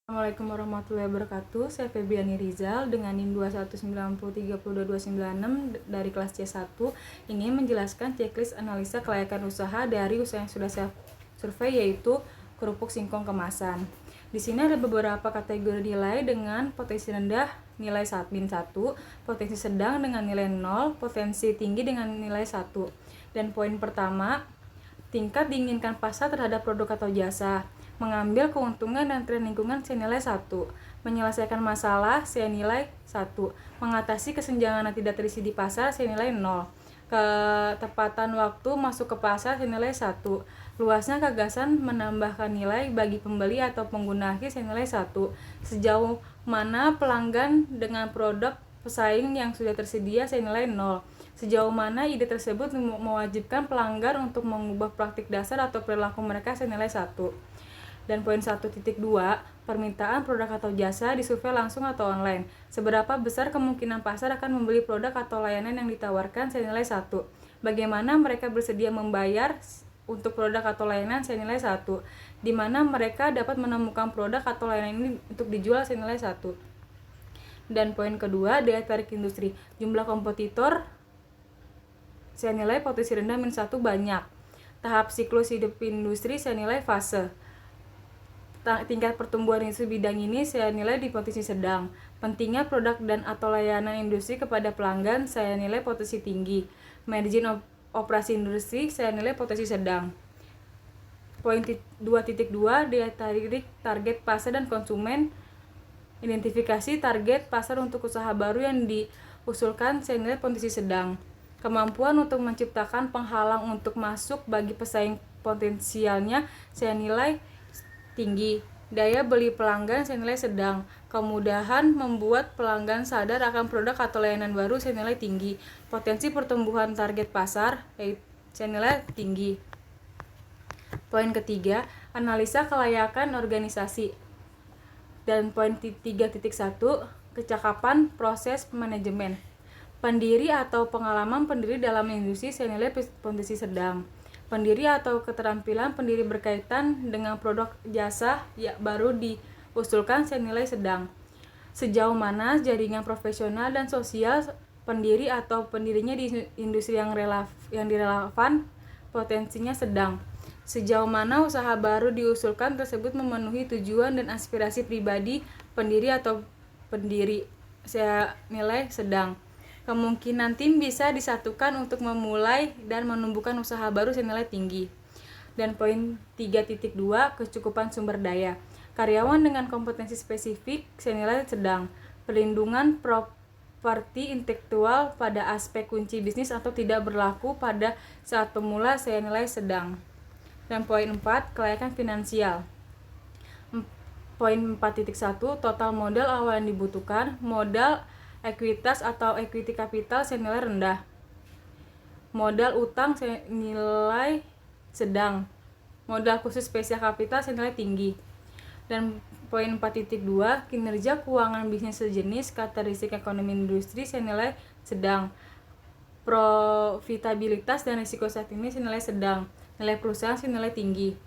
Assalamualaikum warahmatullahi wabarakatuh. Saya Febriani Rizal dengan NIM 219032296 dari kelas C1 ingin menjelaskan checklist analisa kelayakan usaha dari usaha yang sudah saya survei, yaitu kerupuk singkong kemasan. Di sini ada beberapa kategori nilai dengan potensi rendah nilai min 1, potensi sedang dengan nilai 0, potensi tinggi dengan nilai 1. Dan poin pertama, tingkat diinginkan pasar terhadap produk atau jasa. Mengambil keuntungan dan tren lingkungan saya nilai 1. Menyelesaikan masalah saya nilai 1. Mengatasi kesenjangan yang tidak terisi di pasar saya nilai 0. Ketepatan waktu masuk ke pasar saya nilai 1. Luasnya gagasan menambahkan nilai bagi pembeli atau pengguna akhir saya nilai 1. Sejauh mana pelanggan dengan produk pesaing yang sudah tersedia saya nilai 0. Sejauh mana ide tersebut mewajibkan pelanggan untuk mengubah praktik dasar atau perilaku mereka saya nilai 1. Dan poin 1.2, permintaan produk atau jasa disurvei langsung atau online. Seberapa besar kemungkinan pasar akan membeli produk atau layanan yang ditawarkan saya nilai 1. Bagaimana mereka bersedia membayar untuk produk atau layanan saya nilai 1. Di mana mereka dapat menemukan produk atau layanan ini untuk dijual saya nilai 1. Dan poin kedua, daya tarik industri. Jumlah kompetitor saya nilai potensi rendah min 1 banyak. Tahap siklus hidup industri saya nilai fase. Tingkat pertumbuhan industri bidang ini saya nilai di potensi sedang. Pentingnya produk dan atau layanan industri kepada pelanggan saya nilai potensi tinggi. Margin operasi industri saya nilai potensi sedang. Poin 2.2, daya tarik target pasar dan konsumen. Identifikasi target pasar untuk usaha baru yang diusulkan saya nilai potensi sedang. Kemampuan untuk menciptakan penghalang untuk masuk bagi pesaing potensialnya saya nilai tinggi. Daya beli pelanggan saya nilai sedang. Kemudahan membuat pelanggan sadar akan produk atau layanan baru saya nilai tinggi. Potensi pertumbuhan target pasar saya nilai tinggi. Poin ketiga, analisa kelayakan organisasi. Dan poin 3.1, kecakapan proses manajemen. Pendiri atau pengalaman pendiri dalam industri saya nilai potensi sedang. Pendiri atau keterampilan pendiri berkaitan dengan produk jasa ya baru diusulkan saya nilai sedang. Sejauh mana jaringan profesional dan sosial pendiri atau pendirinya di industri yang relevan potensinya sedang. Sejauh mana usaha baru diusulkan tersebut memenuhi tujuan dan aspirasi pribadi pendiri atau pendiri saya nilai sedang. Kemungkinan tim bisa disatukan untuk memulai dan menumbuhkan usaha baru senilai tinggi. Dan poin 3.2, kecukupan sumber daya. Karyawan dengan kompetensi spesifik senilai sedang. Perlindungan properti intelektual pada aspek kunci bisnis atau tidak berlaku pada saat pemula saya nilai sedang. Dan poin 4, kelayakan finansial. Poin 4.1, total modal awal yang dibutuhkan. Modal ekuitas atau equity capital saya nilai rendah. Modal utang saya nilai sedang. Modal khusus spesial capital saya nilai tinggi. Dan poin 4.2, kinerja keuangan bisnis sejenis karakteristik ekonomi industri saya nilai sedang. Profitabilitas dan risiko saat ini saya nilai sedang. Nilai perusahaan saya nilai tinggi.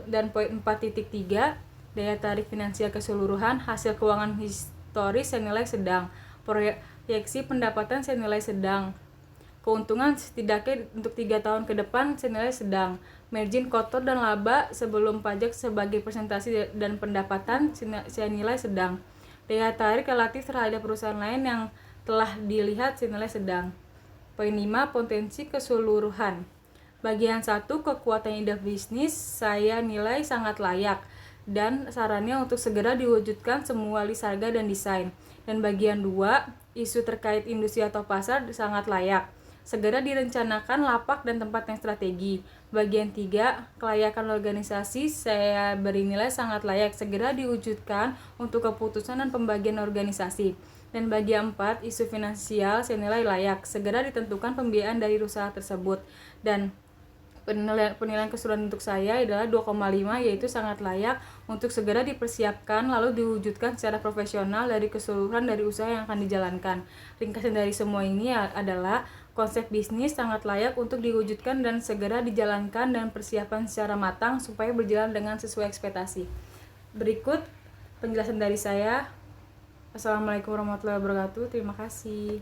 Dan poin 4.3, daya tarik finansial keseluruhan, hasil keuangan historis saya nilai sedang. Proyeksi pendapatan saya nilai sedang. Keuntungan setidaknya untuk 3 tahun ke depan saya nilai sedang. Margin kotor dan laba sebelum pajak sebagai presentasi dan pendapatan saya nilai sedang. Daya tarik relatif terhadap perusahaan lain yang telah dilihat saya nilai sedang. Poin 5, potensi keseluruhan. Bagian 1, kekuatan ide bisnis saya nilai sangat layak dan sarannya untuk segera diwujudkan semua list harga dan desain. Dan bagian 2, isu terkait industri atau pasar sangat layak. Segera direncanakan lapak dan tempat yang strategi. Bagian 3, kelayakan organisasi saya beri nilai sangat layak. Segera diwujudkan untuk keputusan dan pembagian organisasi. Dan bagian 4, isu finansial saya nilai layak. Segera ditentukan pembiayaan dari usaha tersebut. Dan penilaian keseluruhan untuk saya adalah 2,5, yaitu sangat layak untuk segera dipersiapkan lalu diwujudkan secara profesional dari keseluruhan dari usaha yang akan dijalankan. Ringkasan dari semua ini adalah konsep bisnis sangat layak untuk diwujudkan dan segera dijalankan dan persiapan secara matang supaya berjalan dengan sesuai ekspektasi. Berikut penjelasan dari saya. Assalamualaikum warahmatullahi wabarakatuh. Terima kasih.